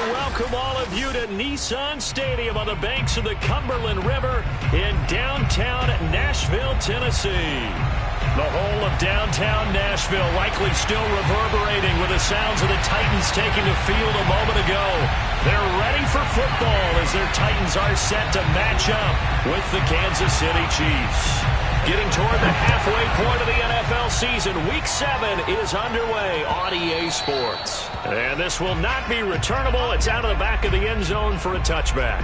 welcome all of you to Nissan Stadium on the banks of the Cumberland River in downtown Nashville, Tennessee. The whole of downtown Nashville likely still reverberating with the sounds of the Titans taking the field a moment ago. They're ready for football as their Titans are set to match up with the Kansas City Chiefs. Getting toward the halfway point of the NFL season, Week 7 is underway on EA Sports. And this will not be returnable. It's out of the back of the end zone for a touchback.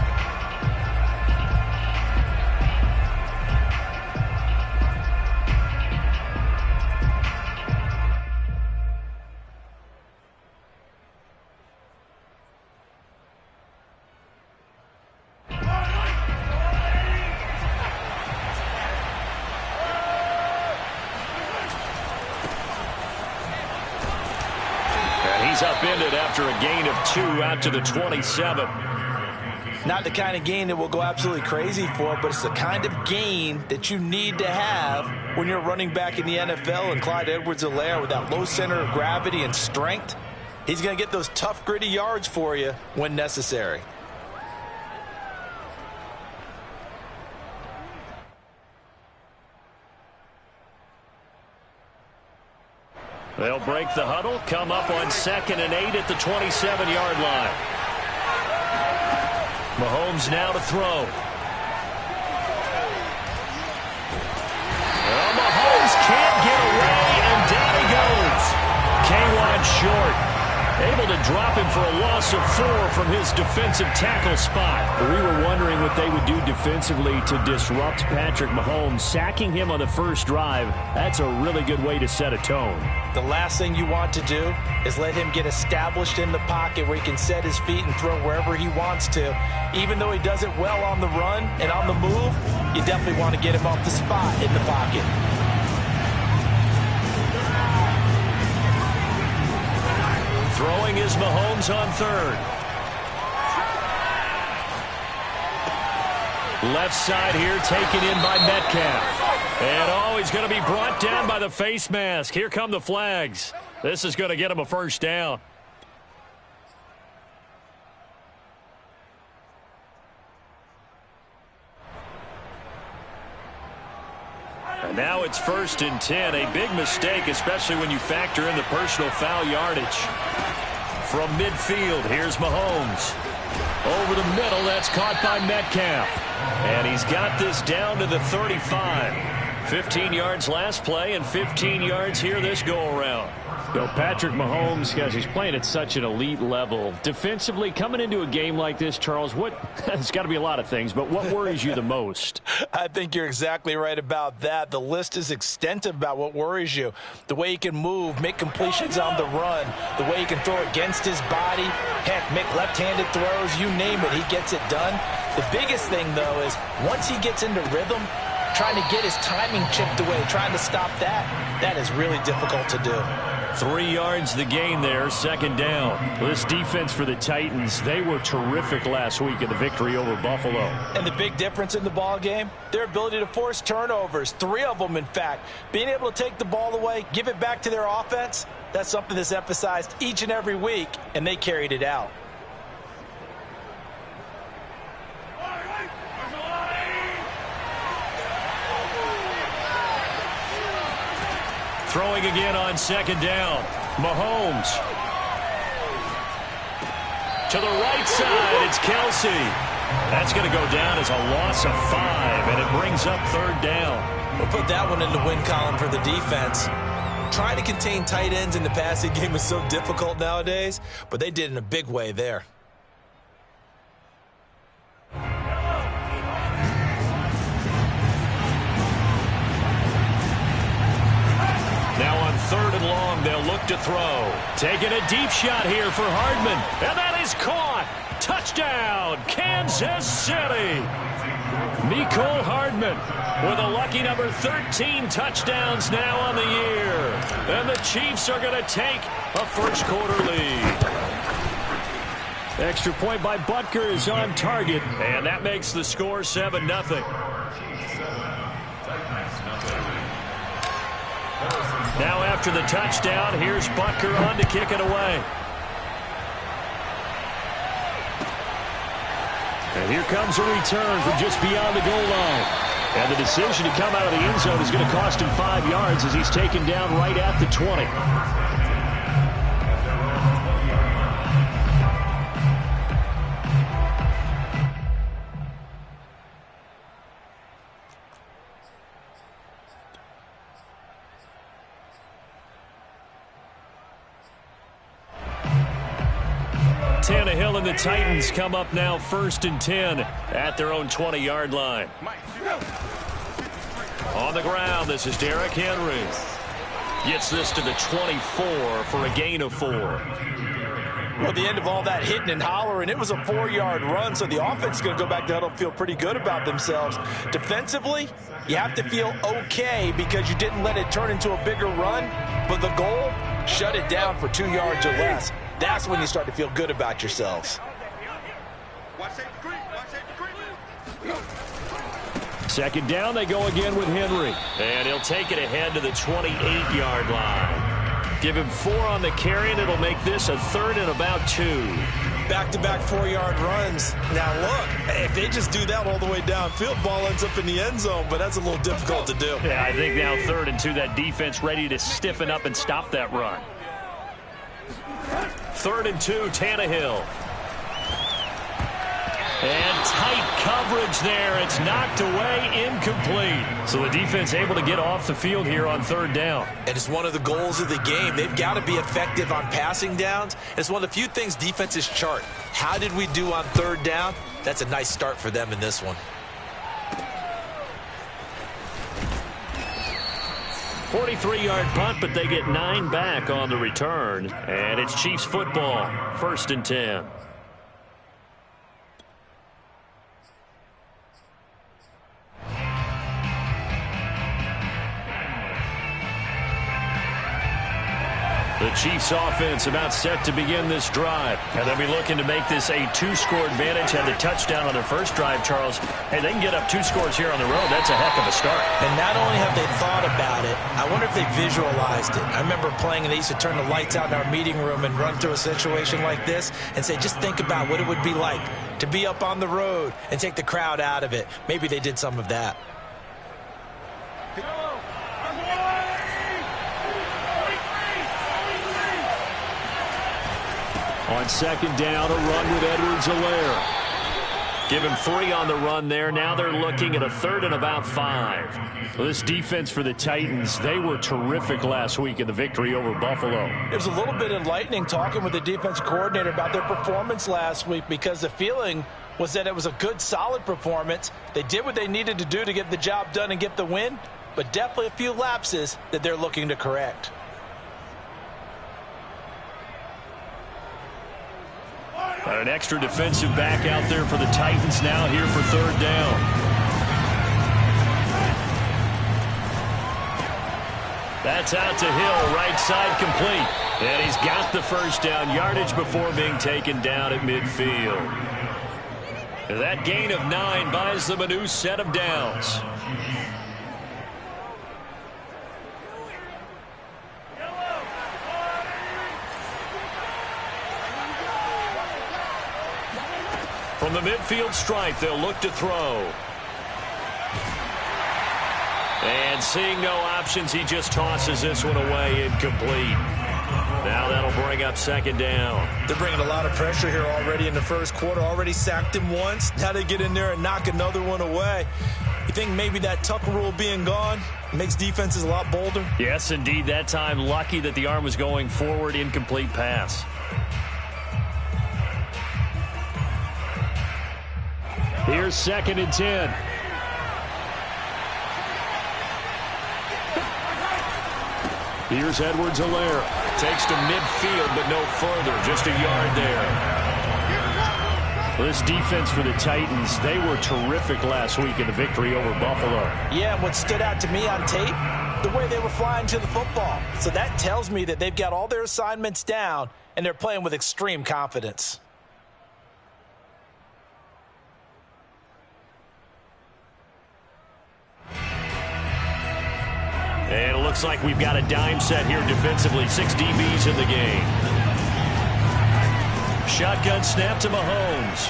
He's upended after a gain of 2 out to the 27. Not the kind of gain that will go absolutely crazy for, but it's the kind of gain that you need to have when you're running back in the NFL. And Clyde Edwards-Helaire, with that low center of gravity and strength, he's going to get those tough, gritty yards for you when necessary. They'll break the huddle, come up on 2nd and 8 at the 27-yard line. Mahomes now to throw. Well, Mahomes can't get away, and down he goes. K-Wan short. Able to drop him for a loss of 4 from his defensive tackle spot. We were wondering what they would do defensively to disrupt Patrick Mahomes. Sacking him on the first drive, that's a really good way to set a tone. The last thing you want to do is let him get established in the pocket where he can set his feet and throw wherever he wants to. Even though he does it well on the run and on the move, you definitely want to get him off the spot in the pocket. Throwing is Mahomes on 3rd. Left side here taken in by Metcalf. And oh, he's going to be brought down by the face mask. Here come the flags. This is going to get him a first down. And now it's 1st and 10. A big mistake, especially when you factor in the personal foul yardage. From midfield, here's Mahomes. Over the middle, that's caught by Metcalf. And he's got this down to the 35. 15 yards last play and 15 yards here this go-around. So Patrick Mahomes, guys, he's playing at such an elite level. Defensively, coming into a game like this, Charles, it's got to be a lot of things, but what worries you the most? I think you're exactly right about that. The list is extensive about what worries you. The way he can move, make completions on the run, the way he can throw against his body, heck, make left-handed throws, you name it, he gets it done. The biggest thing, though, is once he gets into rhythm, trying to get his timing chipped away, trying to stop that is really difficult to do. 3 yards the gain there, 2nd down. This defense for the Titans, they were terrific last week in the victory over Buffalo. And the big difference in the ball game, their ability to force turnovers, 3 of them, in fact. Being able to take the ball away, give it back to their offense, that's something that's emphasized each and every week, and they carried it out. Throwing again on 2nd down. Mahomes. To the right side, it's Kelsey. That's going to go down as a loss of 5, and it brings up 3rd down. We'll put that one in the win column for the defense. Trying to contain tight ends in the passing game is so difficult nowadays, but they did in a big way there. Now on 3rd and long, they'll look to throw. Taking a deep shot here for Hardman. And that is caught. Touchdown, Kansas City. Mecole Hardman with a lucky number 13 touchdowns now on the year. And the Chiefs are going to take a first-quarter lead. Extra point by Butker is on target. And that makes the score 7-0. Now after the touchdown, here's Butker on to kick it away. And here comes a return from just beyond the goal line. And the decision to come out of the end zone is going to cost him 5 yards as he's taken down right at the 20. Tannehill and the Titans come up now 1st and 10 at their own 20-yard line. On the ground, this is Derrick Henry. Gets this to the 24 for a gain of 4. Well, at the end of all that hitting and hollering, it was a 4-yard run, so the offense is going to go back to huddle, feel pretty good about themselves. Defensively, you have to feel okay because you didn't let it turn into a bigger run, but the goal, shut it down for 2 yards or less. That's when you start to feel good about yourselves. Second down, they go again with Henry. And he'll take it ahead to the 28-yard line. Give him 4 on the carry, and it'll make this a 3rd and about 2. Back-to-back 4-yard runs. Now, look, if they just do that all the way downfield, ball ends up in the end zone, but that's a little difficult to do. Yeah, I think now 3rd and 2, that defense ready to stiffen up and stop that run. 3rd and 2, Tannehill. And tight coverage there. It's knocked away, incomplete. So the defense able to get off the field here on 3rd down. And it's one of the goals of the game. They've got to be effective on passing downs. It's one of the few things defenses chart. How did we do on 3rd down? That's a nice start for them in this one. 43-yard punt, but they get 9 back on the return. And it's Chiefs football, 1st and 10. The Chiefs offense about set to begin this drive. And they'll be looking to make this a 2-score advantage. Had the touchdown on their first drive, Charles. Hey, they can get up 2 scores here on the road. That's a heck of a start. And not only have they thought about it, I wonder if they visualized it. I remember playing and they used to turn the lights out in our meeting room and run through a situation like this and say, just think about what it would be like to be up on the road and take the crowd out of it. Maybe they did some of that. On 2nd down, a run with Edwards-Helaire. Give him 3 on the run there. Now they're looking at a 3rd and about 5. Well, this defense for the Titans, they were terrific last week in the victory over Buffalo. It was a little bit enlightening talking with the defense coordinator about their performance last week because the feeling was that it was a good, solid performance. They did what they needed to do to get the job done and get the win, but definitely a few lapses that they're looking to correct. An extra defensive back out there for the Titans now here for 3rd down. That's out to Hill, right side complete. And he's got the 1st down yardage before being taken down at midfield. That gain of 9 buys them a new set of downs. From the midfield stripe, they'll look to throw. And seeing no options, he just tosses this one away, incomplete. Now that'll bring up 2nd down. They're bringing a lot of pressure here already in the first quarter. Already sacked him once. Now they get in there and knock another one away. You think maybe that Tucker rule being gone makes defenses a lot bolder? Yes, indeed. That time, lucky that the arm was going forward, incomplete pass. Here's 2nd and 10. Here's Edwards-Helaire. Takes to midfield, but no further. Just a yard there. This defense for the Titans, they were terrific last week in the victory over Buffalo. Yeah, and what stood out to me on tape, the way they were flying to the football. So that tells me that they've got all their assignments down, and they're playing with extreme confidence. And it looks like we've got a dime set here defensively. 6 DBs in the game. Shotgun snap to Mahomes.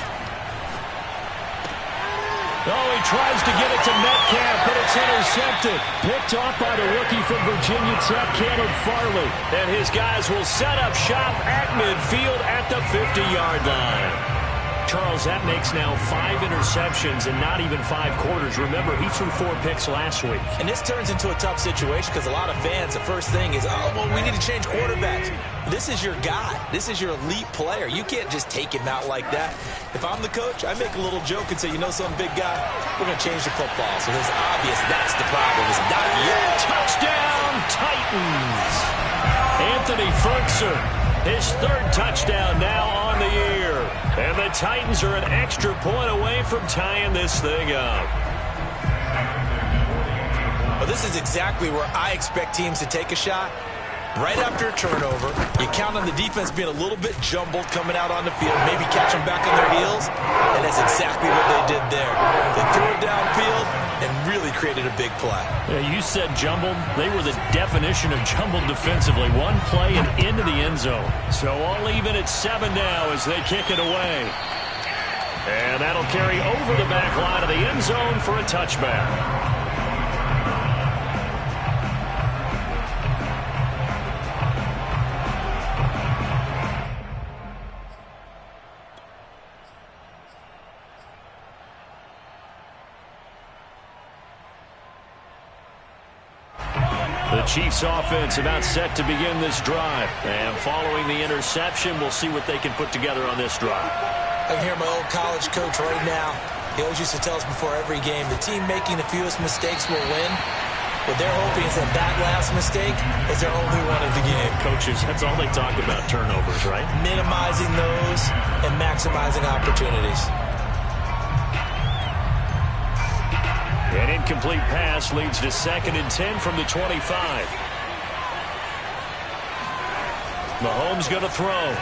Oh, he tries to get it to Metcalf, but it's intercepted. Picked off by the rookie from Virginia Tech, Caleb Farley. And his guys will set up shop at midfield at the 50-yard line. Charles, that makes now 5 interceptions and not even 5 quarters. Remember, he threw 4 picks last week. And this turns into a tough situation because a lot of fans, the first thing is, oh, well, we need to change quarterbacks. This is your guy. This is your elite player. You can't just take him out like that. If I'm the coach, I make a little joke and say, you know some big guy, we're going to change the football. So it's obvious that's the problem. It's not you. Touchdown, Titans. Anthony Ferguson, his 3rd touchdown now on the year. And the Titans are an extra point away from tying this thing up. Well, this is exactly where I expect teams to take a shot. Right after a turnover, you count on the defense being a little bit jumbled coming out on the field, maybe catch them back on their heels, and that's exactly what they did there. They threw it downfield and really created a big play. Yeah, you said jumbled. They were the definition of jumbled defensively. One play and into the end zone. So all even at 7 now as they kick it away. And that'll carry over the back line of the end zone for a touchback. The Chiefs offense about set to begin this drive. And following the interception, we'll see what they can put together on this drive. I can hear my old college coach right now. He always used to tell us before every game, the team making the fewest mistakes will win. What they're hoping is that last mistake is their only one of the game. Coaches, that's all they talk about, turnovers, right? Minimizing those and maximizing opportunities. An incomplete pass leads to 2nd and 10 from the 25. Mahomes going to throw.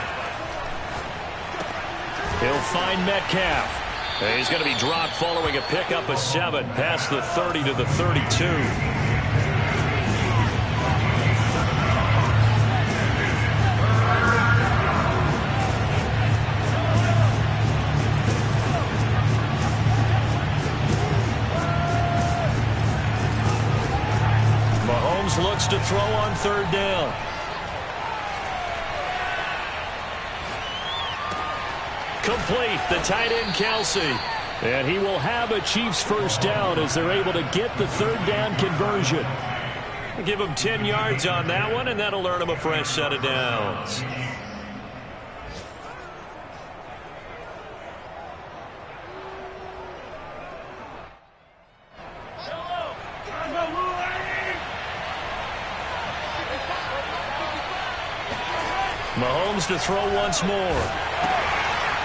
He'll find Metcalf. And he's going to be dropped following a pickup of 7 past the 30 to the 32. Looks to throw on 3rd down. Complete, the tight end Kelsey. And he will have a Chiefs 1st down as they're able to get the 3rd down conversion. Give him 10 yards on that one, and that'll earn him a fresh set of downs. Mahomes to throw once more.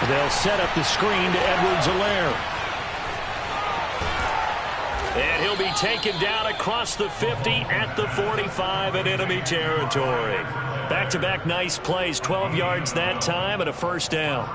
They'll set up the screen to Edwards-Helaire. And he'll be taken down across the 50 at the 45 in enemy territory. Back-to-back nice plays, 12 yards that time and a 1st down.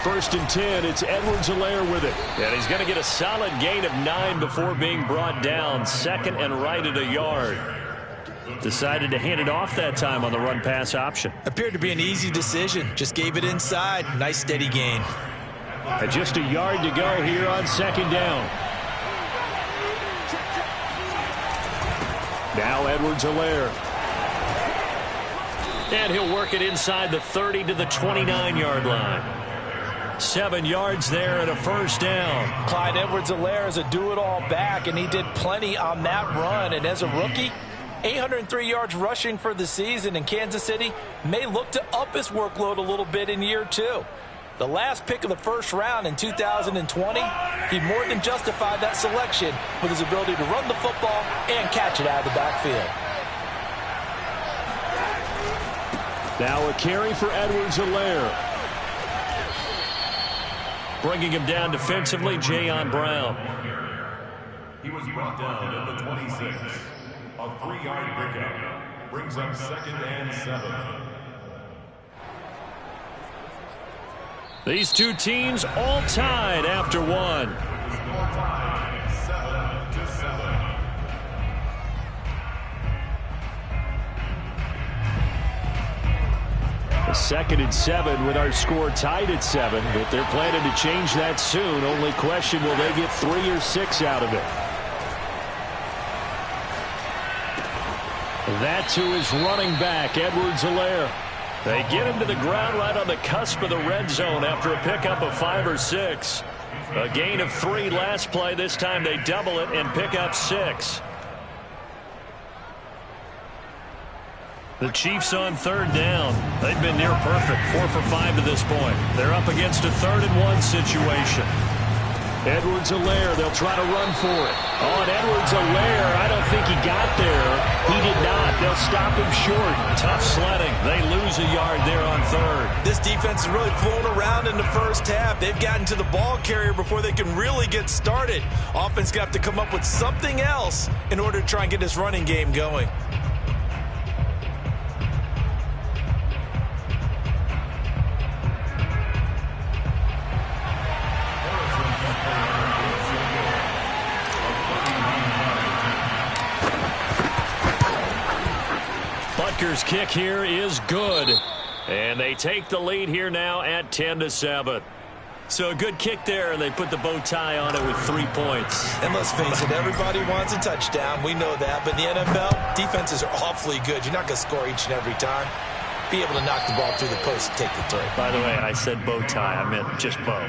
First and 10, it's Edwards-Helaire with it. And he's going to get a solid gain of 9 before being brought down. 2nd and right at a yard. Decided to hand it off that time on the run-pass option. Appeared to be an easy decision. Just gave it inside. Nice steady gain. And just a yard to go here on 2nd down. Now Edwards-Helaire. And he'll work it inside the 30 to the 29-yard line. 7 yards there and a 1st down. Clyde Edwards-Helaire is a do-it-all back, and he did plenty on that run. And as a rookie, 803 yards rushing for the season, and Kansas City may look to up his workload a little bit in year 2. The last pick of the 1st round in 2020, he more than justified that selection with his ability to run the football and catch it out of the backfield. Now a carry for Edwards-Helaire. Bringing him down defensively, Jayon Brown. He was brought down at the 26. A 3-yard pickup brings up 2nd and 7. These two teams all tied after one. Score time, 7-7. 2nd and 7 with our score tied at 7, but they're planning to change that soon. Only question, will they get 3 or 6 out of it? That to his running back, Edwards-Helaire. They get him to the ground right on the cusp of the red zone after a pickup of 5 or 6. A gain of 3 last play. This time they double it and pick up 6. The Chiefs on 3rd down. They've been near perfect, 4 for 5 to this point. They're up against a 3rd and 1 situation. Edwards-Helaire, they'll try to run for it. Oh, and Edwards-Helaire, I don't think he got there. He did not. They'll stop him short. Tough sledding. They lose a yard there on 3rd. This defense is really flown around in the first half. They've gotten to the ball carrier before they can really get started. Offense going to have to come up with something else in order to try and get this running game going. Butker's kick here is good. And they take the lead here now at 10-7. So a good kick there, and they put the bow tie on it with 3 points. And let's face it, everybody wants a touchdown. We know that. But in the NFL, defenses are awfully good. You're not going to score each and every time. Be able to knock the ball through the post and take the throw. By the way, I said bow tie. I meant just bow.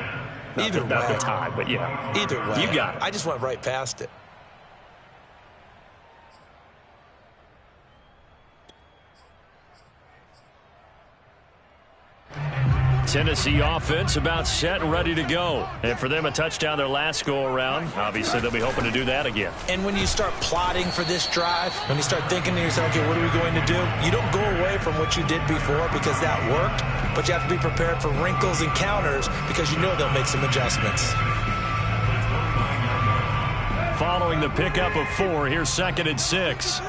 Not the tie, but yeah. Either way. You got it. I just went right past it. Tennessee offense about set and ready to go. And for them, a touchdown their last go-around. Obviously, they'll be hoping to do that again. And when you start plotting for this drive, when you start thinking to yourself, okay, what are we going to do? You don't go away from what you did before because that worked, but you have to be prepared for wrinkles and counters because you know they'll make some adjustments. Following the pickup of 4, here's 2nd and 6.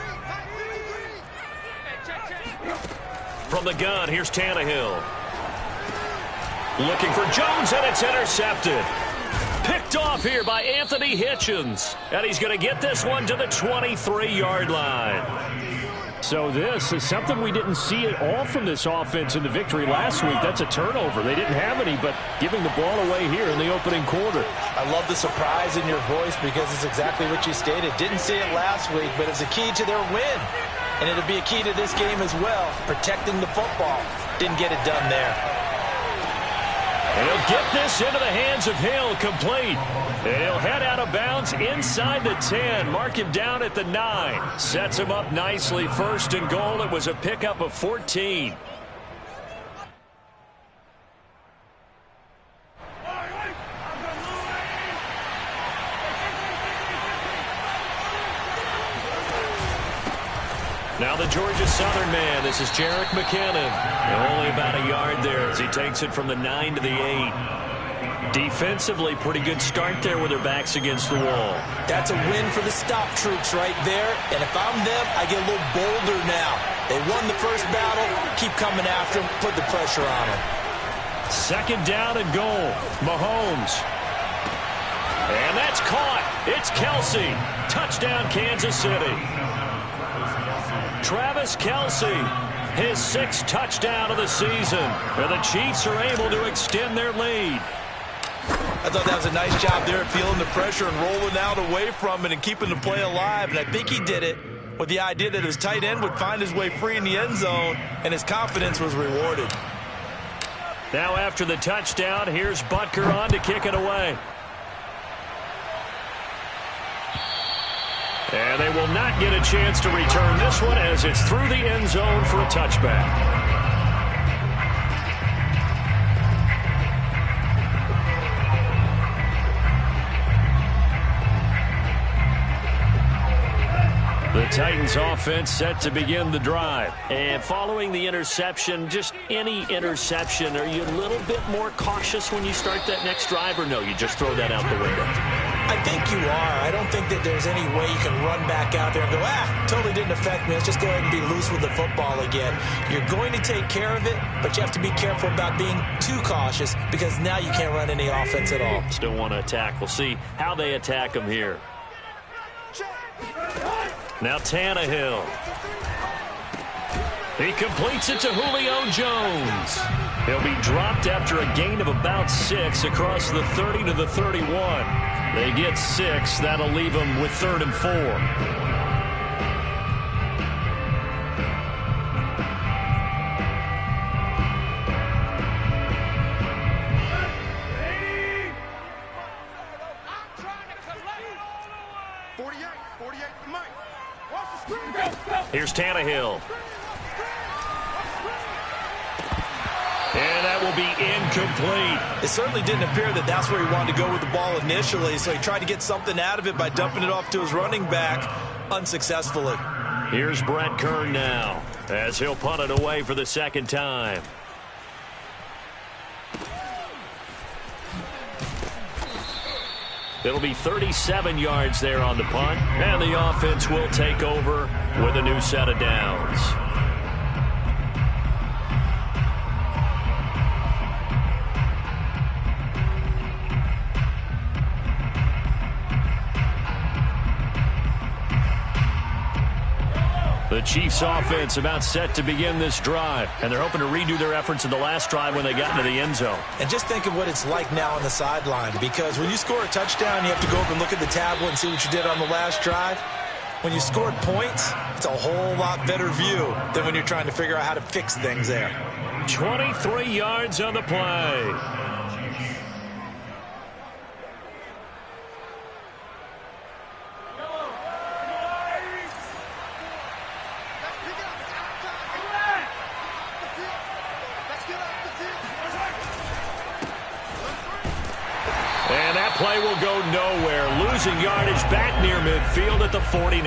From the gun, here's Tannehill. Looking for Jones, and it's intercepted. Picked off here by Anthony Hitchens. And he's going to get this one to the 23-yard line. So this is something we didn't see at all from this offense in the victory last week. That's a turnover. They didn't have any, but giving the ball away here in the opening quarter. I love the surprise in your voice because it's exactly what you stated. Didn't see it last week, but it's a key to their win. And it'll be a key to this game as well, protecting the football. Didn't get it done there. And he'll get this into the hands of Hill, complete. And he'll head out of bounds inside the 10. Mark him down at the 9. Sets him up nicely. 1st and goal. It was a pickup of 14. Now the Georgia Southern man. This is Jerick McKinnon. Only about a yard there as he takes it from the 9 to the 8. Defensively, pretty good start there with their backs against the wall. That's a win for the stop troops right there. And if I'm them, I get a little bolder now. They won the first battle. Keep coming after them. Put the pressure on them. 2nd down and goal. Mahomes. And that's caught. It's Kelsey. Touchdown, Kansas City. Travis Kelsey, his 6th touchdown of the season. And the Chiefs are able to extend their lead. I thought that was a nice job there, feeling the pressure and rolling out away from it and keeping the play alive. And I think he did it with the idea that his tight end would find his way free in the end zone, and his confidence was rewarded. Now after the touchdown, here's Butker on to kick it away. And they will not get a chance to return this one as it's through the end zone for a touchback. The Titans offense set to begin the drive. And following the interception, just any interception, are you a little bit more cautious when you start that next drive, or no, you just throw that out the window? I think you are. I don't think that there's any way you can run back out there and go, totally didn't affect me. Let's just go ahead and be loose with the football again. You're going to take care of it, but you have to be careful about being too cautious because now you can't run any offense at all. Still want to attack. We'll see how they attack them here. Now Tannehill. He completes it to Julio Jones. He'll be dropped after a gain of about 6 across the 30 to the 31. They get 6. That'll leave them with 3rd and 4. Here's Tannehill. And that will be incomplete. It certainly didn't appear that that's where he wanted to go with the ball initially, so he tried to get something out of it by dumping it off to his running back unsuccessfully. Here's Brett Kern now as he'll punt it away for the 2nd time. It'll be 37 yards there on the punt, and the offense will take over with a new set of downs. The Chiefs offense about set to begin this drive, and they're hoping to redo their efforts in the last drive when they got into the end zone. And just think of what it's like now on the sideline, because when you score a touchdown, you have to go up and look at the tablet and see what you did on the last drive. When you scored points, it's a whole lot better view than when you're trying to figure out how to fix things there. 23 yards on the play. And that play will go nowhere. Losing yardage back near midfield at the 49.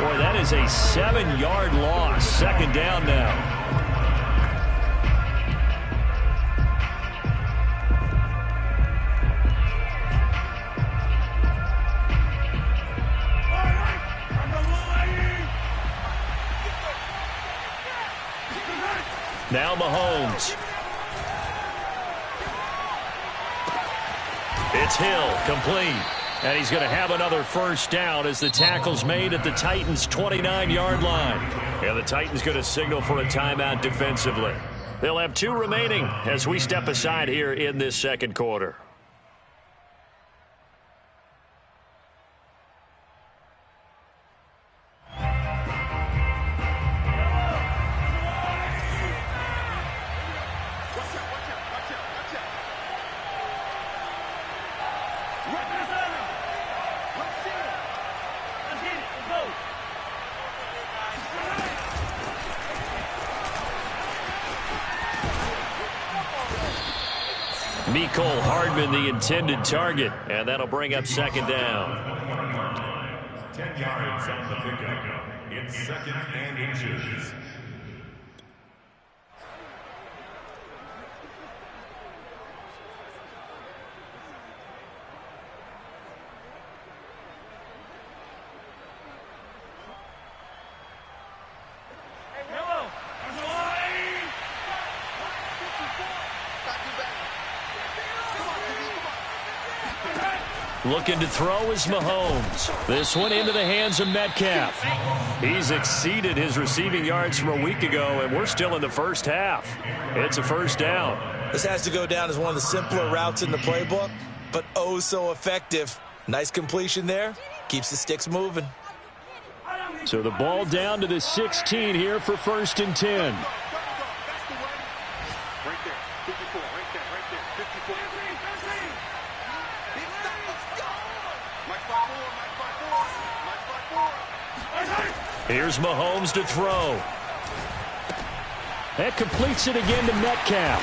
Boy, that is a 7-yard loss. 2nd down now. Now Mahomes. It's Hill, complete. And he's going to have another 1st down as the tackle's made at the Titans' 29-yard line. And the Titans going to signal for a timeout defensively. They'll have 2 remaining as we step aside here in this 2nd quarter. Mecole Hardman, the intended target, and that'll bring up 2nd down. 10 yards on the pickup. It's 2nd and inches. Looking to throw is Mahomes. This one into the hands of Metcalf. He's exceeded his receiving yards from a week ago, and we're still in the 1st half. It's a 1st down. This has to go down as one of the simpler routes in the playbook, but oh so effective. Nice completion there. Keeps the sticks moving. So the ball down to the 16 here for 1st and 10. Here's Mahomes to throw. That completes it again to Metcalf.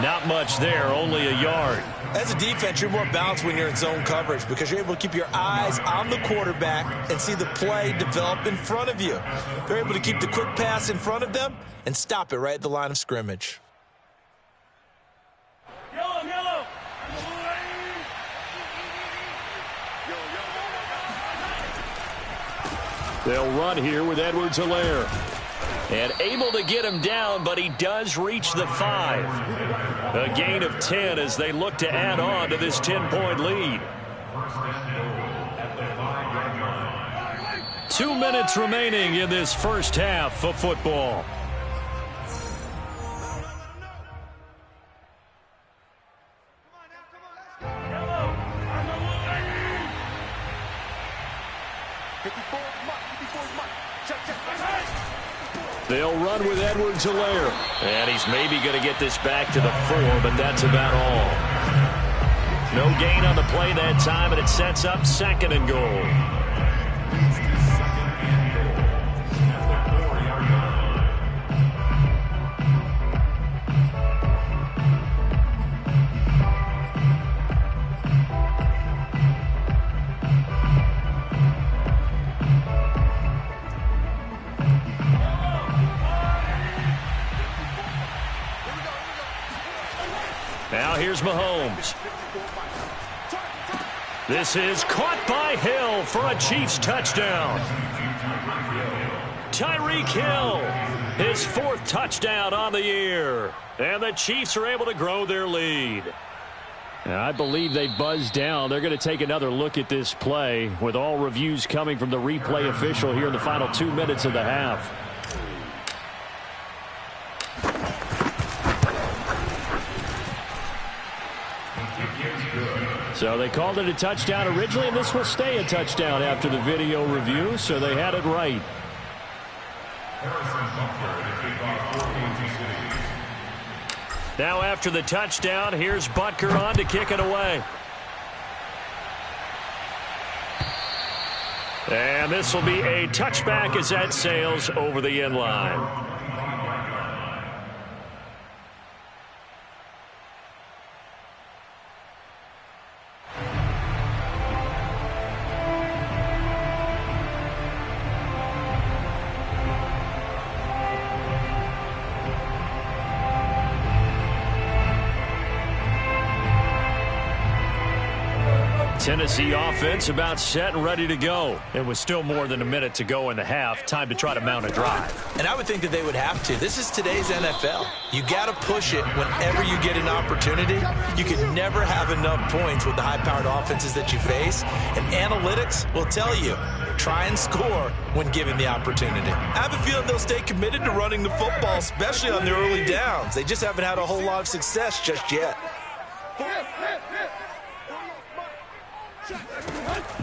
Not much there, only a yard. As a defense, you're more balanced when you're in zone coverage because you're able to keep your eyes on the quarterback and see the play develop in front of you. They're able to keep the quick pass in front of them and stop it right at the line of scrimmage. They'll run here with Edwards-Helaire. And able to get him down, but he does reach the 5. A gain of 10 as they look to add on to this 10-point lead. 2 minutes remaining in this first half of football. They'll run with Edwards-Helaire. And he's maybe going to get this back to the 4, but that's about all. No gain on the play that time, and it sets up 2nd and goal. Now here's Mahomes. This is caught by Hill for a Chiefs touchdown. Tyreek Hill, his 4th touchdown on the year. And the Chiefs are able to grow their lead. And I believe they buzzed down. They're going to take another look at this play with all reviews coming from the replay official here in the final 2 minutes of the half. So they called it a touchdown originally, and this will stay a touchdown after the video review, so they had it right. Now after the touchdown, here's Butker on to kick it away. And this will be a touchback as that sails over the end line. Tennessee offense about set and ready to go. It was still more than a minute to go in the half. Time to try to mount a drive. And I would think that they would have to. This is today's NFL. You got to push it whenever you get an opportunity. You can never have enough points with the high-powered offenses that you face. And analytics will tell you, try and score when given the opportunity. I have a feeling they'll stay committed to running the football, especially on the early downs. They just haven't had a whole lot of success just yet.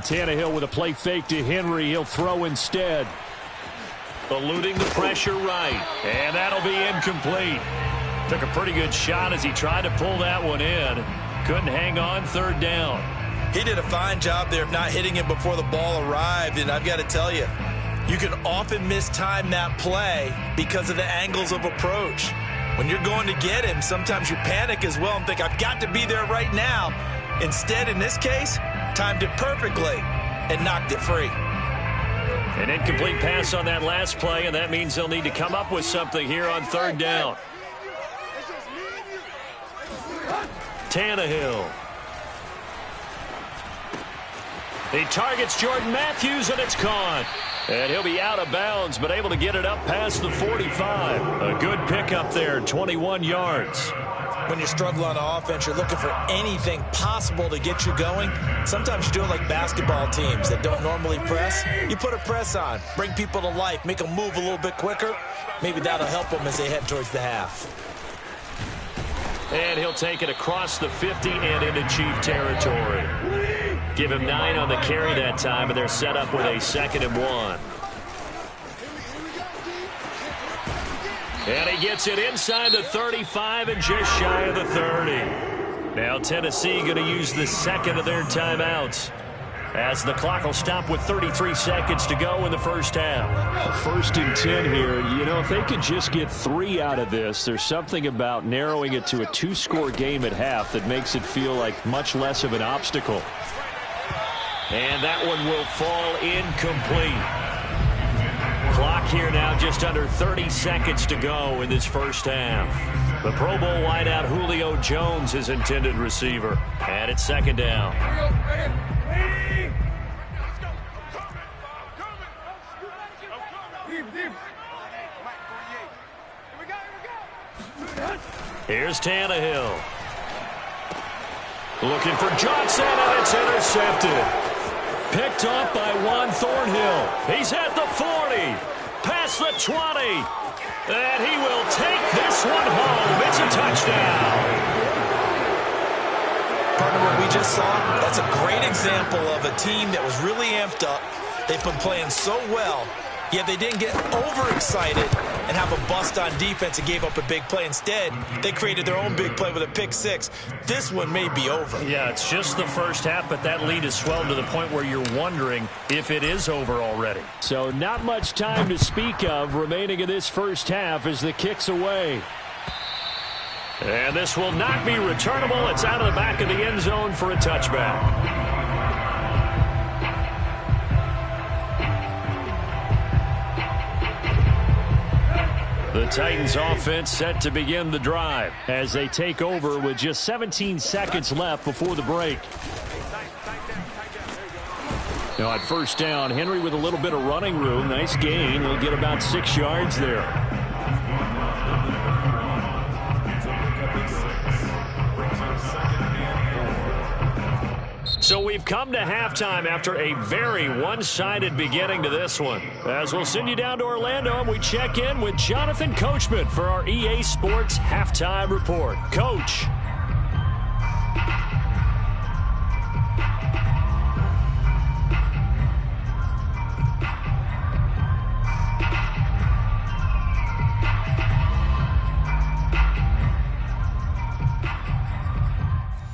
Tannehill with a play fake to Henry. He'll throw instead. Eluding the pressure right. And that'll be incomplete. Took a pretty good shot as he tried to pull that one in. Couldn't hang on 3rd down. He did a fine job there of not hitting it before the ball arrived. And I've got to tell you, you can often mistime that play because of the angles of approach. When you're going to get him, sometimes you panic as well and think, I've got to be there right now. Instead, in this case, timed it perfectly and knocked it free. An incomplete pass on that last play, and that means they'll need to come up with something here on 3rd down. Tannehill. He targets Jordan Matthews, and it's caught. And he'll be out of bounds, but able to get it up past the 45. A good pickup there, 21 yards. When you struggle on offense, you're looking for anything possible to get you going. Sometimes you do it like basketball teams that don't normally press. You put a press on, bring people to life, make them move a little bit quicker. Maybe that'll help them as they head towards the half. And he'll take it across the 50 and into Chief territory. Give him 9 on the carry that time, and they're set up with a 2nd and 1. And he gets it inside the 35 and just shy of the 30. Now Tennessee going to use the 2nd of their timeouts as the clock will stop with 33 seconds to go in the first half. 1st and 10 here. You know, if they could just get 3 out of this, there's something about narrowing it to a 2-score game at half that makes it feel like much less of an obstacle. And that one will fall incomplete. Clock here now just under 30 seconds to go in this first half. The Pro Bowl wideout Julio Jones is intended receiver. And it's 2nd down. Here's Tannehill. Looking for Johnson, and it's intercepted. Picked off by Juan Thornhill. He's at the 40. Past the 20. And he will take this one home. It's a touchdown. Partner, what we just saw, that's a great example of a team that was really amped up. They've been playing so well, yet they didn't get overexcited and have a bust on defense and gave up a big play. Instead, they created their own big play with a pick six. This one may be over. Yeah, it's just the first half, but that lead has swelled to the point where you're wondering if it is over already. So not much time to speak of remaining in this first half as the kick's away. And this will not be returnable. It's out of the back of the end zone for a touchback. The Titans offense set to begin the drive as they take over with just 17 seconds left before the break. Now at first down, Henry with a little bit of running room. Nice gain. He'll get about 6 yards there. So we've come to halftime after a very one-sided beginning to this one. As we'll send you down to Orlando and we check in with Jonathan Coachman for our EA Sports Halftime Report. Coach.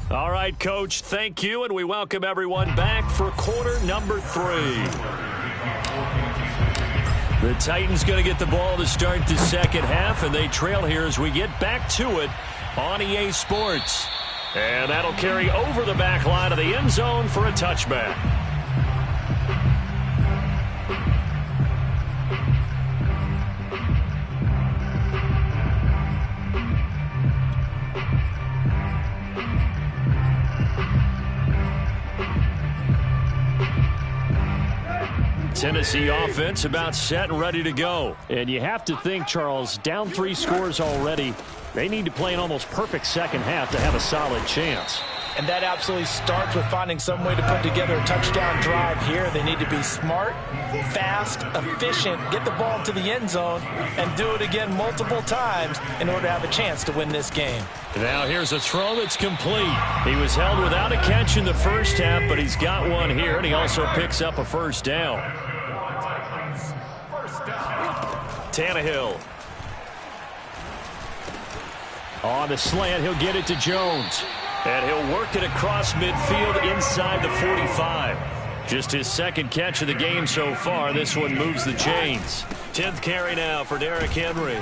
All right, Coach, thank you, and we welcome everyone back for quarter number 3. The Titans going to get the ball to start the second half, and they trail here as we get back to it on EA Sports. And that'll carry over the back line of the end zone for a touchback. Tennessee offense about set and ready to go. And you have to think, Charles, down 3 scores already. They need to play an almost perfect second half to have a solid chance. And that absolutely starts with finding some way to put together a touchdown drive here. They need to be smart, fast, efficient, get the ball to the end zone, and do it again multiple times in order to have a chance to win this game. Now here's a throw that's complete. He was held without a catch in the first half, but he's got one here, and he also picks up a first down. Tannehill. On the slant, he'll get it to Jones. And he'll work it across midfield inside the 45. Just his second catch of the game so far. This one moves the chains. 10th carry now for Derrick Henry.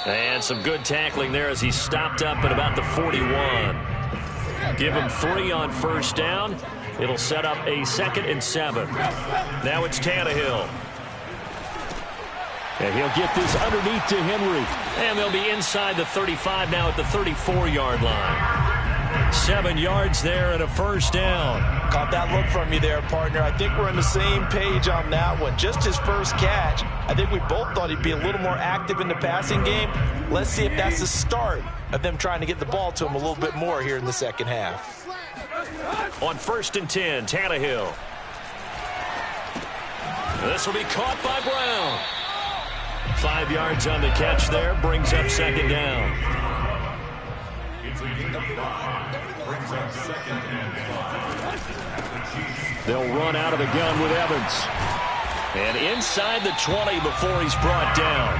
And some good tackling there as he stopped up at about the 41. Give him 3 on first down. It'll set up a 2nd and 7. Now it's Tannehill. And he'll get this underneath to Henry. And they'll be inside the 35 now at the 34-yard line. 7 yards there and a first down. Caught that look from you there, partner. I think we're on the same page on that one. Just his first catch. I think we both thought he'd be a little more active in the passing game. Let's see if that's the start of them trying to get the ball to him a little bit more here in the second half. On 1st and 10, Tannehill. This will be caught by Brown. 5 yards on the catch there, brings up 2nd down. They'll run out of the gun with Evans. And inside the 20 before he's brought down.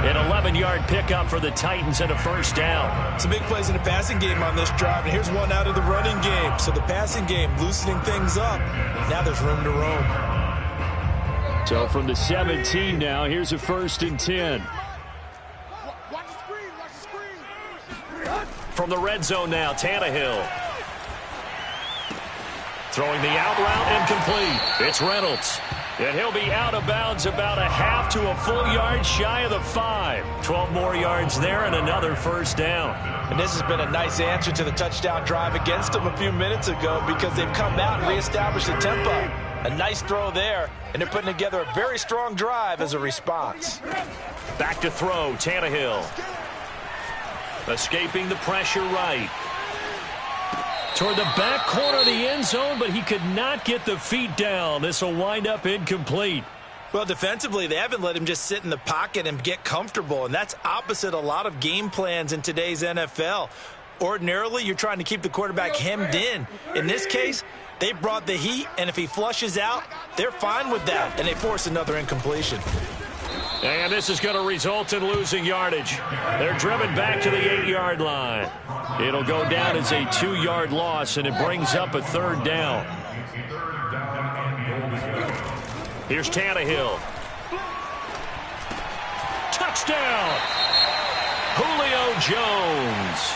An 11-yard pickup for the Titans and a first down. Some big plays in the passing game on this drive, and here's one out of the running game. So the passing game loosening things up. Now there's room to roam. So from the 17 now, here's a 1st and 10. From the red zone now, Tannehill. Throwing the out route incomplete. It's Reynolds. And he'll be out of bounds about a half to a full yard shy of the 5. 12 more yards there and another first down. And this has been a nice answer to the touchdown drive against them a few minutes ago because they've come out and reestablished the tempo. A nice throw there, and they're putting together a very strong drive as a response. Back to throw, Tannehill. Escaping the pressure right. toward the back corner of the end zone, but he could not get the feet down. This will wind up incomplete. Well, defensively, they haven't let him just sit in the pocket and get comfortable, and that's opposite a lot of game plans in today's NFL. Ordinarily, you're trying to keep the quarterback hemmed in. In this case, they brought the heat, and if he flushes out, they're fine with that, and they force another incompletion. And this is going to result in losing yardage. They're driven back to the 8-yard line. It'll go down as a 2-yard loss, and it brings up a 3rd down. Here's Tannehill. Touchdown! Julio Jones.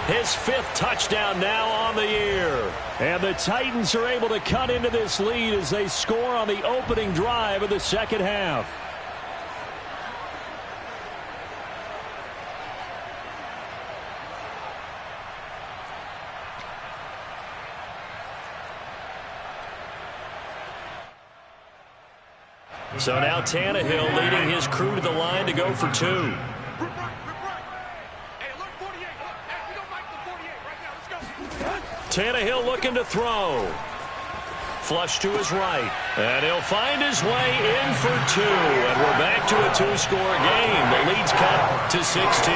His 5th touchdown now on the year. And the Titans are able to cut into this lead as they score on the opening drive of the second half. So now Tannehill leading his crew to the line to go for 2. Tannehill looking to throw. Flush to his right. And he'll find his way in for 2. And we're back to a 2-score game. The lead's cut to 16.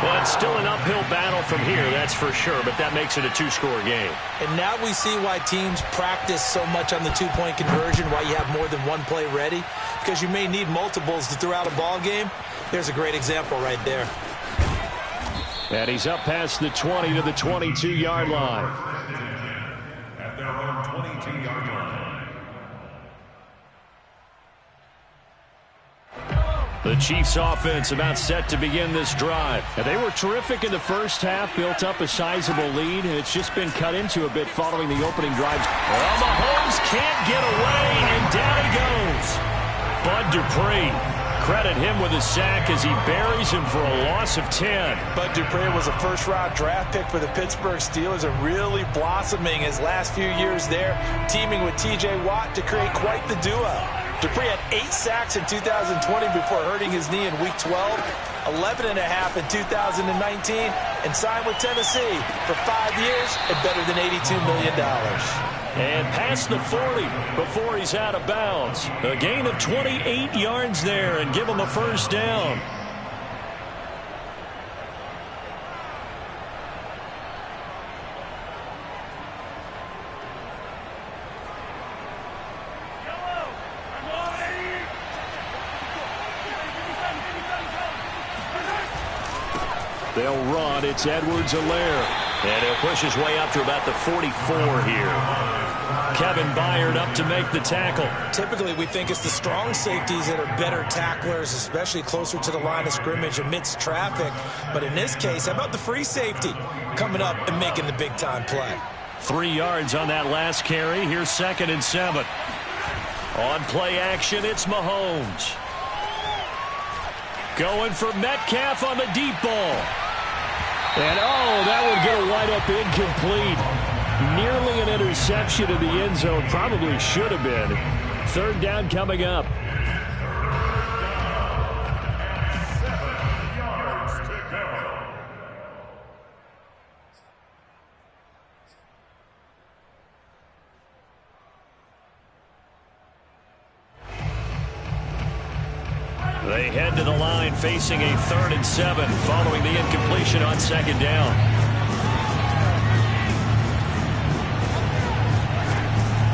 Well, it's still an uphill battle from here, that's for sure. But that makes it a 2-score game. And now we see why teams practice so much on the 2-point conversion, why you have more than one play ready. Because you may need multiples to throw out a ball game. There's a great example right there. And he's up past the 20 to the 22-yard line. At their own 22-yard line. The Chiefs offense about set to begin this drive. And they were terrific in the first half, built up a sizable lead, and it's just been cut into a bit following the opening drives. Well, Mahomes can't get away, and down he goes. Bud Dupree. Credit him with a sack as he buries him for a loss of 10. Bud Dupree was a first-round draft pick for the Pittsburgh Steelers and really blossoming his last few years there, teaming with T.J. Watt to create quite the duo. Dupree had 8 sacks in 2020 before hurting his knee in Week 12, 11.5 in 2019, and signed with Tennessee for 5 years at better than $82 million. And past the 40 before he's out of bounds. A gain of 28 yards there and give him a first down. They'll run. It's Edwards-Helaire. And he'll push his way up to about the 44 here. Kevin Byard up to make the tackle. Typically, we think it's the strong safeties that are better tacklers, especially closer to the line of scrimmage amidst traffic. But in this case, how about the free safety coming up and making the big-time play? 3 yards on that last carry. Here's 2nd and 7. On play action, it's Mahomes. Going for Metcalf on the deep ball. And, oh, that would get a wide-up incomplete. Nearly an interception in the end zone. Probably should have been. 3rd down coming up. 7 yards to go. They head to the line facing a 3rd and 7 following the incompletion on 2nd down.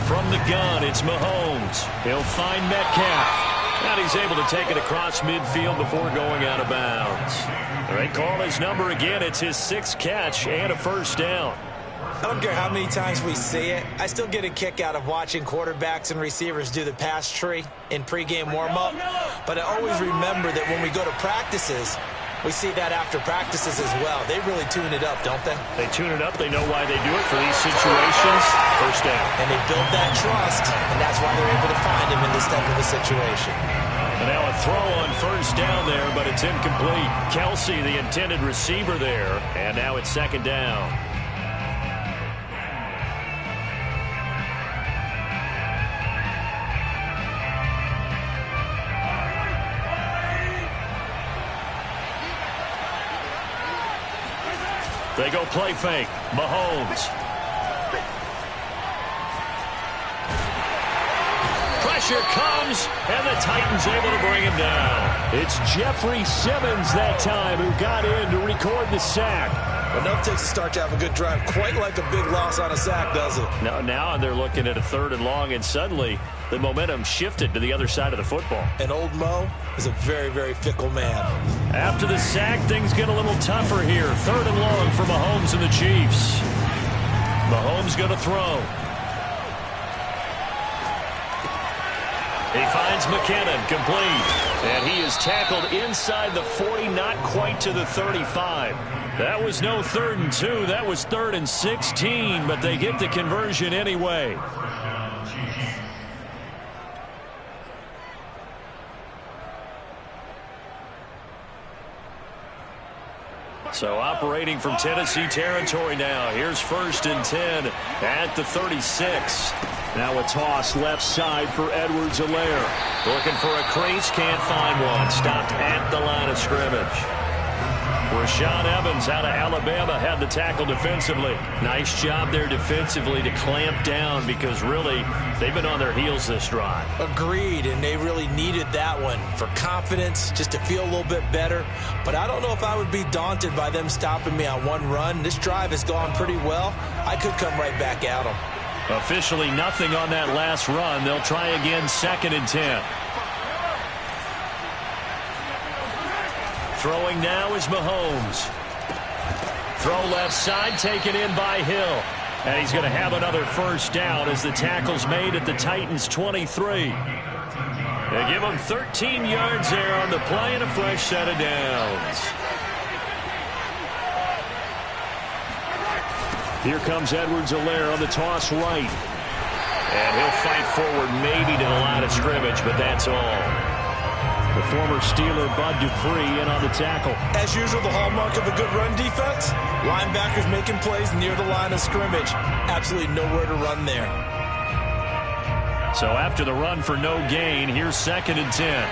From the gun, it's Mahomes. He'll find Metcalf. And he's able to take it across midfield before going out of bounds. They call his number again. It's his 6th catch and a first down. I don't care how many times we see it. I still get a kick out of watching quarterbacks and receivers do the pass tree in pregame warm-up. But I always remember that when we go to practices, we see that after practices as well. They really tune it up, don't they? They tune it up. They know why they do it for these situations. First down. And they build that trust, and that's why they're able to find him in this type of a situation. And now a throw on first down there, but it's incomplete. Kelsey, the intended receiver there. And now it's 2nd down. They go play fake. Mahomes. Pressure comes, and the Titans able to bring him down. It's Jeffrey Simmons that time who got in to record the sack. Enough takes to start to have a good drive. Quite like a big loss on a sack, does it? Now they're looking at a 3rd and long, and suddenly the momentum shifted to the other side of the football. And old Mo is a very, very fickle man. After the sack, things get a little tougher here. 3rd and long for Mahomes and the Chiefs. Mahomes going to throw. He finds McKinnon, complete. And he is tackled inside the 40, not quite to the 35. That was no 3rd and 2. That was 3rd and 16, but they get the conversion anyway. So operating from Tennessee territory now. Here's 1st and 10 at the 36. Now a toss left side for Edwards-Helaire. Looking for a crease, can't find one. Stopped at the line of scrimmage. Rashaan Evans out of Alabama had the tackle defensively. Nice job there defensively to clamp down because really they've been on their heels this drive. Agreed, and they really needed that one for confidence, just to feel a little bit better. But I don't know if I would be daunted by them stopping me on one run. This drive has gone pretty well. I could come right back at them. Officially nothing on that last run. They'll try again 2nd and 10. Throwing now is Mahomes. Throw left side, taken in by Hill. And he's going to have another 1st down as the tackle's made at the Titans' 23. They give him 13 yards there on the play and a fresh set of downs. Here comes Edwards-Helaire on the toss right. And he'll fight forward maybe to the line of scrimmage, but that's all. The former Steeler Bud Dupree in on the tackle. As usual, the hallmark of a good run defense, linebackers making plays near the line of scrimmage. Absolutely nowhere to run there. So after the run for no gain, here's 2nd and 10.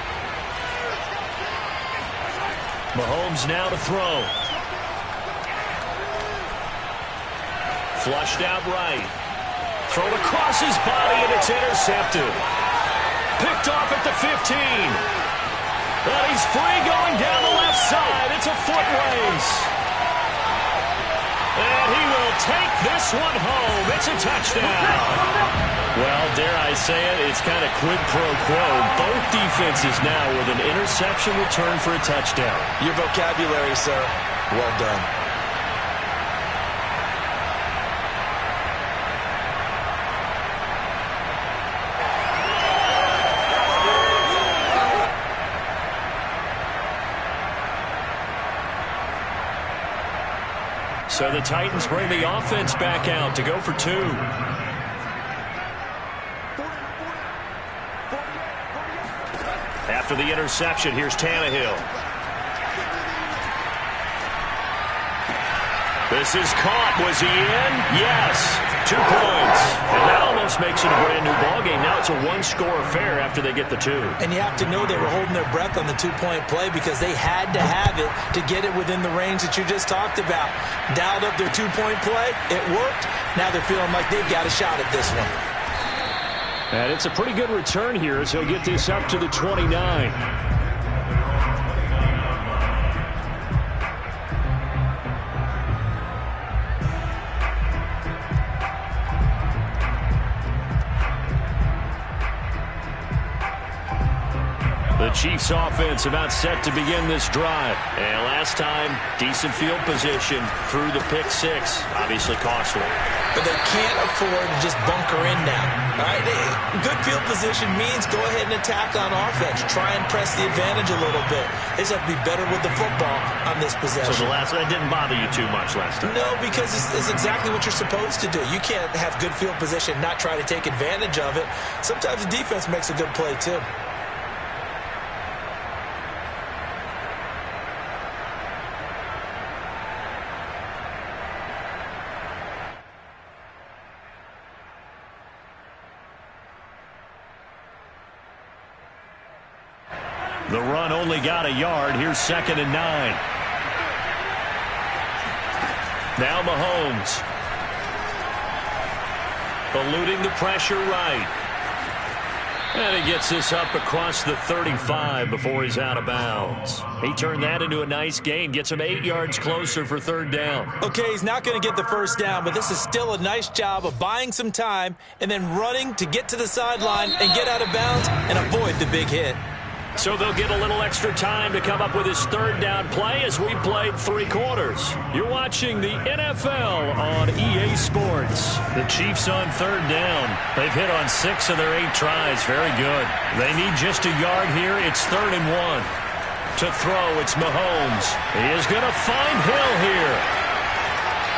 Mahomes now to throw. Flushed out right. Thrown across his body, and it's intercepted. Picked off at the 15. But he's free going down the left side. It's a foot race. And he will take this one home. It's a touchdown. Well, dare I say it, it's kind of quid pro quo. Both defenses now with an interception return for a touchdown. Your vocabulary, sir. Well done. So the Titans bring the offense back out to go for 2. After the interception, here's Tannehill. This is caught. Was he in? Yes. 2 points. And that almost makes it a brand new ballgame. Now it's a 1-score affair after they get the 2. And you have to know they were holding their breath on the 2-point play because they had to have it to get it within the range that you just talked about. Dialed up their 2-point play. It worked. Now they're feeling like they've got a shot at this one. And it's a pretty good return here as he'll get this up to the 29. The Chiefs offense about set to begin this drive. And last time, decent field position through the pick 6. Obviously costly. But they can't afford to just bunker in now. All right? Good field position means go ahead and attack on offense. Try and press the advantage a little bit. They just have to be better with the football on this possession. So that didn't bother you too much last time? No, because it's exactly what you're supposed to do. You can't have good field position and not try to take advantage of it. Sometimes the defense makes a good play too. The run only got a yard. Here's 2nd and 9. Now Mahomes. Eluding the pressure right. And he gets this up across the 35 before he's out of bounds. He turned that into a nice gain, gets him 8 yards closer for third down. Okay, he's not going to get the first down, but this is still a nice job of buying some time and then running to get to the sideline and get out of bounds and avoid the big hit. So they'll get a little extra time to come up with his third down play as we played 3 quarters. You're watching the NFL on EA Sports. The Chiefs on third down. They've hit on 6 of their 8 tries. Very good. They need just a yard here. It's 3rd and 1. To throw, it's Mahomes. He is going to find Hill here.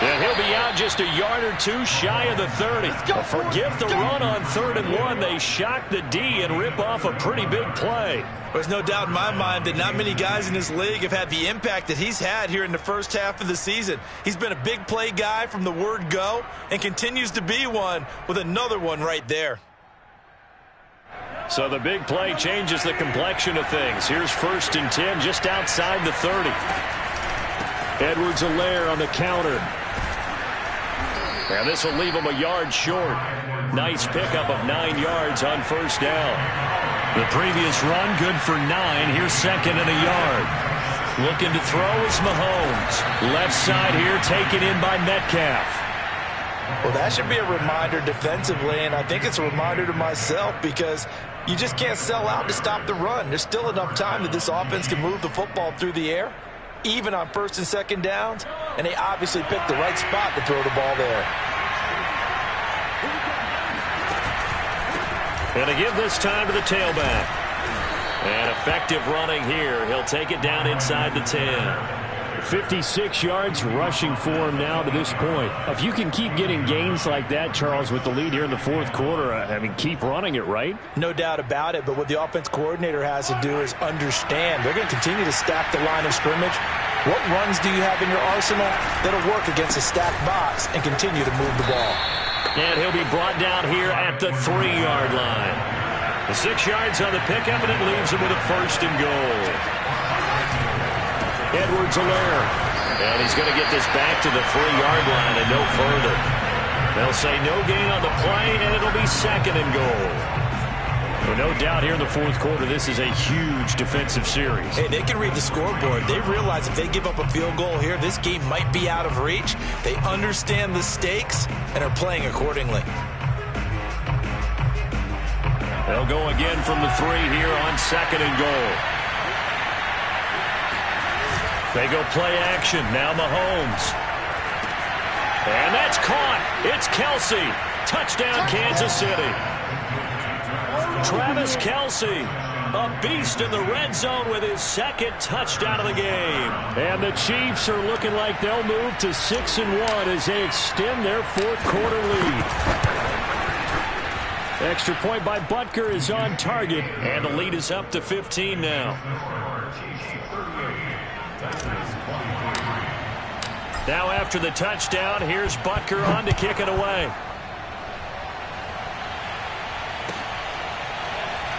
And he'll be out just a yard or 2 shy of the 30. Forget the run on 3rd and 1. They shock the D and rip off a pretty big play. There's no doubt in my mind that not many guys in this league have had the impact that he's had here in the first half of the season. He's been a big play guy from the word go and continues to be one with another one right there. So the big play changes the complexion of things. Here's 1st and 10 just outside the 30. Edwards-Helaire on the counter. And this will leave him a yard short. Nice pickup of 9 yards on 1st down. The previous run good for 9. Here's 2nd and a yard. Looking to throw is Mahomes. Left side here taken in by Metcalf. Well, that should be a reminder defensively, and I think it's a reminder to myself because you just can't sell out to stop the run. There's still enough time that this offense can move the football through the air, even on 1st and 2nd downs, and they obviously picked the right spot to throw the ball there. And to give this time to the tailback. And effective running here. He'll take it down inside the 10. 56 yards rushing for him now to this point. If you can keep getting gains like that, Charles, with the lead here in the 4th quarter, I mean, keep running it, right? No doubt about it, but what the offense coordinator has to do is understand they're going to continue to stack the line of scrimmage. What runs do you have in your arsenal that'll work against a stacked box and continue to move the ball? And he'll be brought down here at the 3-yard line. The 6 yards on the pickup, and it leaves him with a 1st and goal. Edwards-Helaire. And he's going to get this back to the 3-yard line and no further. They'll say no gain on the play, and it'll be 2nd and goal. Well, no doubt here in the 4th quarter, this is a huge defensive series. Hey, they can read the scoreboard. They realize if they give up a field goal here, this game might be out of reach. They understand the stakes and are playing accordingly. They'll go again from the 3 here on 2nd and goal. They go play action. Now Mahomes. And that's caught. It's Kelce. Touchdown, Kansas City. Travis Kelce, a beast in the red zone with his 2nd touchdown of the game. And the Chiefs are looking like they'll move to 6-1 as they extend their 4th quarter lead. Extra point by Butker is on target. And the lead is up to 15 now. Now after the touchdown, here's Butker on to kick it away.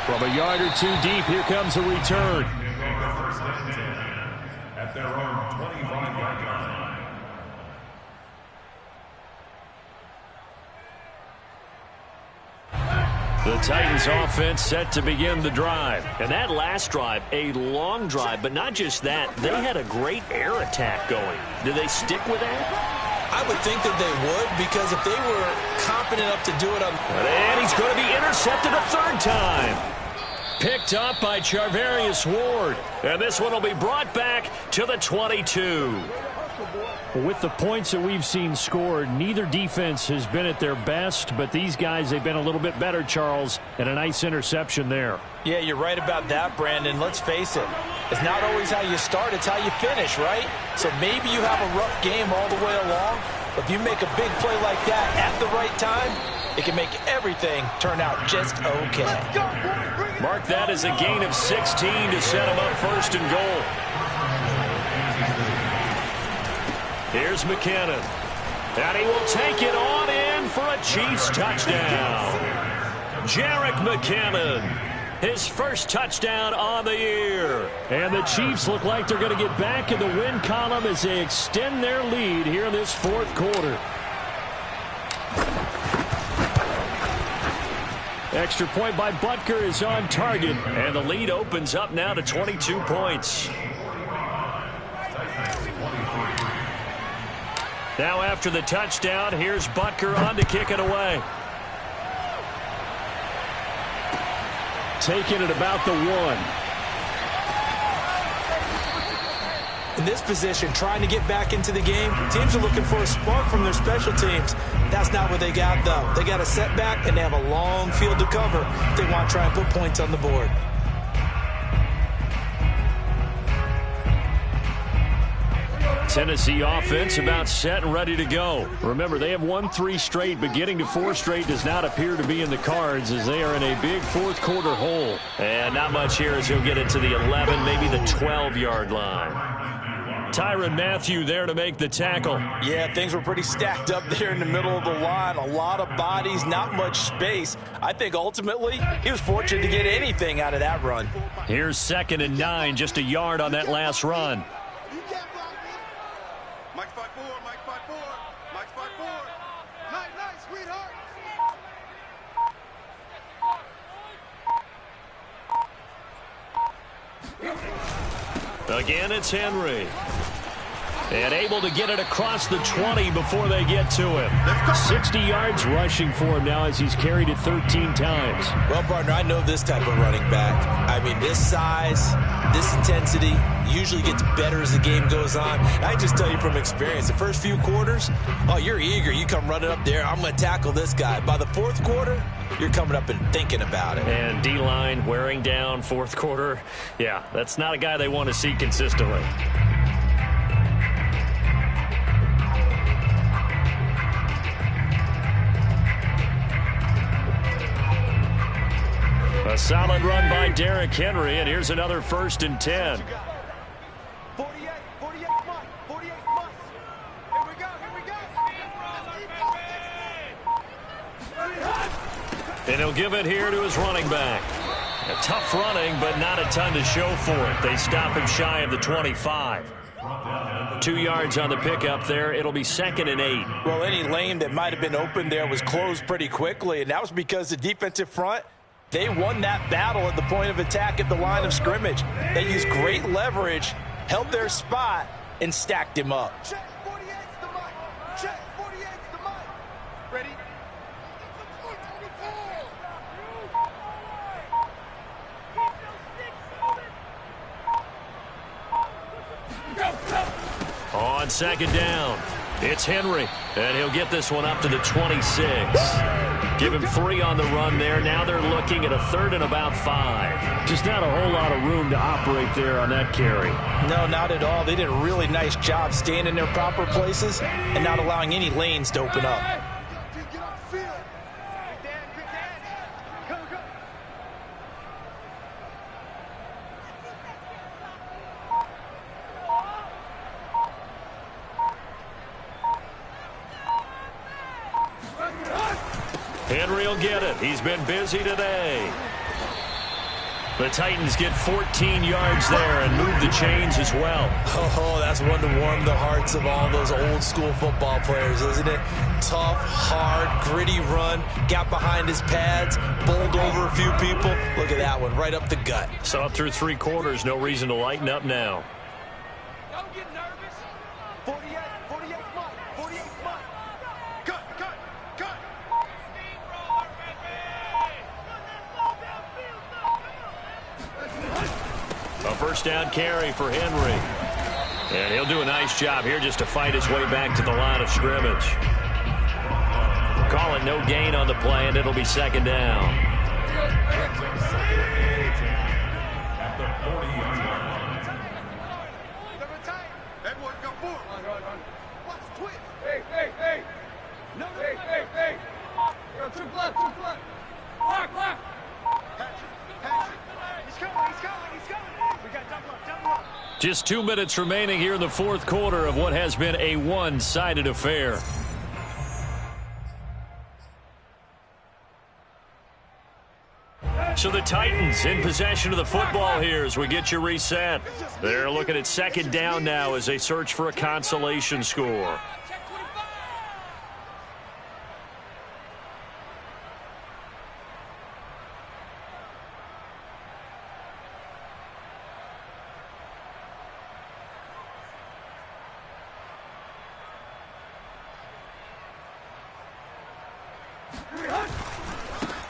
From a yard or 2 deep, here comes a return. At their own 25-yard line. The Titans offense set to begin the drive. And that last drive, a long drive, but not just that. They had a great air attack going. Do they stick with that? I would think that they would, because if they were confident enough to do it on... And he's going to be intercepted a 3rd time. Picked up by Charvarius Ward. And this one will be brought back to the 22. With the points that we've seen scored, neither defense has been at their best, but these guys, they've been a little bit better, Charles, and a nice interception there. Yeah, you're right about that, Brandon. Let's face it. It's not always how you start, it's how you finish, right? So maybe you have a rough game all the way along, but if you make a big play like that at the right time, it can make everything turn out just okay. Mark that as a gain of 16 to set him up 1st and goal. Here's McKinnon. And he will take it on in for a Chiefs touchdown. Jerick McKinnon, his 1st touchdown on the year. And the Chiefs look like they're going to get back in the win column as they extend their lead here in this 4th quarter. Extra point by Butker is on target, and the lead opens up now to 22 points. Now after the touchdown, here's Butker on to kick it away. Taking it about the 1. In this position, trying to get back into the game, teams are looking for a spark from their special teams. That's not what they got, though. They got a setback, and they have a long field to cover if they want to try and put points on the board. Tennessee offense about set and ready to go. Remember, they have won 3 straight, but getting to 4 straight does not appear to be in the cards as they are in a big fourth quarter hole. And not much here as he'll get it to the 11, maybe the 12-yard line. Tyrann Mathieu there to make the tackle. Yeah, things were pretty stacked up there in the middle of the line. A lot of bodies, not much space. I think ultimately he was fortunate to get anything out of that run. Here's 2nd and 9, just a yard on that last run. Mike's 5-4, Mike's 5-4, Mike's 5-4. Nice, sweetheart. Again, it's Henry. And able to get it across the 20 before they get to him. 60 yards rushing for him now as he's carried it 13 times. Well, partner, I know this type of running back. I mean, this size, this intensity usually gets better as the game goes on. I just tell you from experience, the first few quarters, oh, you're eager. You come running up there, I'm going to tackle this guy. By the fourth quarter, you're coming up and thinking about it. And D-line wearing down fourth quarter. Yeah, that's not a guy they want to see consistently. A solid run by Derrick Henry, and here's another 1st and 10. 48 months. Here we go. And he'll give it here to his running back. A tough running, but not a ton to show for it. They stop him shy of the 25. 2 yards on the pickup there. It'll be 2nd and 8. Well, any lane that might have been open there was closed pretty quickly, and that was because the defensive front, they won that battle at the point of attack at the line of scrimmage. They used great leverage, held their spot, and stacked him up. Check 48's the mic. Check 48's the mic. Ready? On 2nd down, it's Henry, and he'll get this one up to the 26. Give him 3 on the run there. Now they're looking at a 3rd and about 5. Just not a whole lot of room to operate there on that carry. No, not at all. They did a really nice job staying in their proper places and not allowing any lanes to open up. Get on the field. Good Dan. Go. Henry will get it. He's been busy today. The Titans get 14 yards there and move the chains as well. Oh, that's one to warm the hearts of all those old school football players, isn't it? Tough, hard, gritty run. Got behind his pads, bowled over a few people. Look at that one, right up the gut. So up through 3 quarters, no reason to lighten up now. Don't get nervous. 48 months. 48 months. Cut. A first down carry for Henry. And he'll do a nice job here just to fight his way back to the line of scrimmage. Call it no gain on the play, and it'll be 2nd down. At the 40-yard line. Edwards got 4. Watch twitch. Hey. No. Hey. Yo, two left. Block. Patrick. He's coming. We got double up. Just 2 minutes remaining here in the fourth quarter of what has been a one-sided affair. So the Titans in possession of the football here as we get you reset. They're looking at 2nd down now as they search for a consolation score.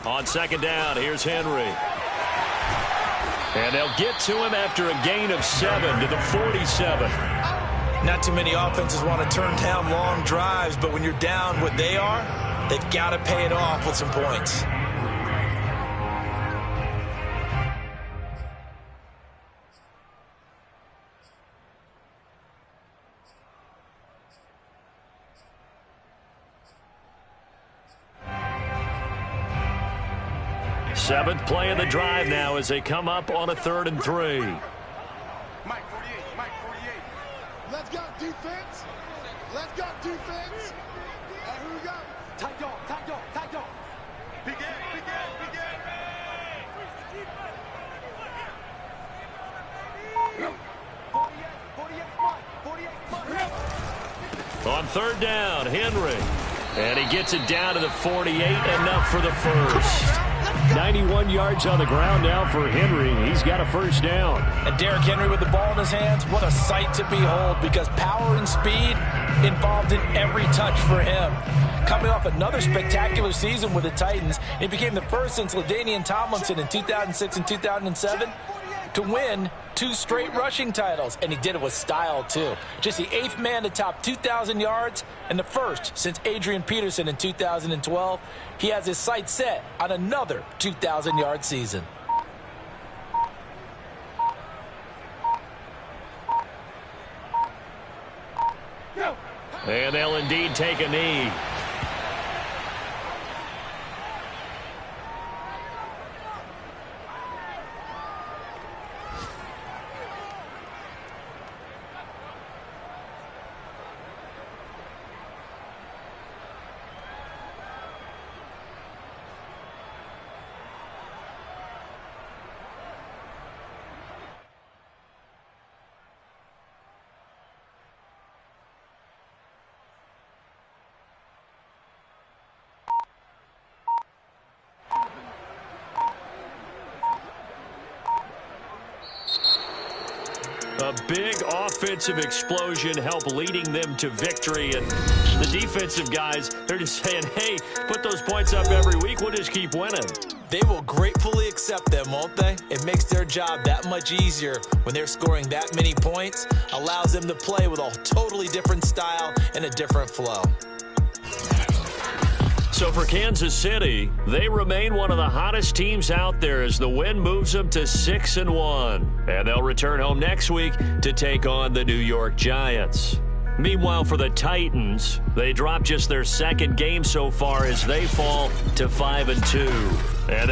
On second down, here's Henry. And they'll get to him after a gain of 7 to the 47. Not too many offenses want to turn down long drives, but when you're down what they are, they've got to pay it off with some points. Seventh play of the drive now as they come up on a 3rd and 3. Mike 48, Mike 48. Let's go defense. Let's go defense. And who we got? Tight dog, tight dog, tight dog. Big end, big end, big end. 48, On 3rd down, Henry. And he gets it down to the 48, enough for the first. 91 yards on the ground now for Henry. He's got a first down. And Derrick Henry with the ball in his hands, what a sight to behold, because power and speed involved in every touch for him. Coming off another spectacular season with the Titans, he became the first since LaDainian Tomlinson in 2006 and 2007 to win 2 straight rushing titles, and he did it with style too. Just the 8th man to top 2,000 yards and the first since Adrian Peterson in 2012. He has his sights set on another 2,000-yard season. And they'll indeed take a knee. A big offensive explosion helped leading them to victory. And the defensive guys, they're just saying, hey, put those points up every week. We'll just keep winning. They will gratefully accept them, won't they? It makes their job that much easier when they're scoring that many points. Allows them to play with a totally different style and a different flow. So for Kansas City, they remain one of the hottest teams out there as the win moves them to 6-1. And they'll return home next week to take on the New York Giants. Meanwhile, for the Titans, they drop just their 2nd game so far as they fall to 5-2. And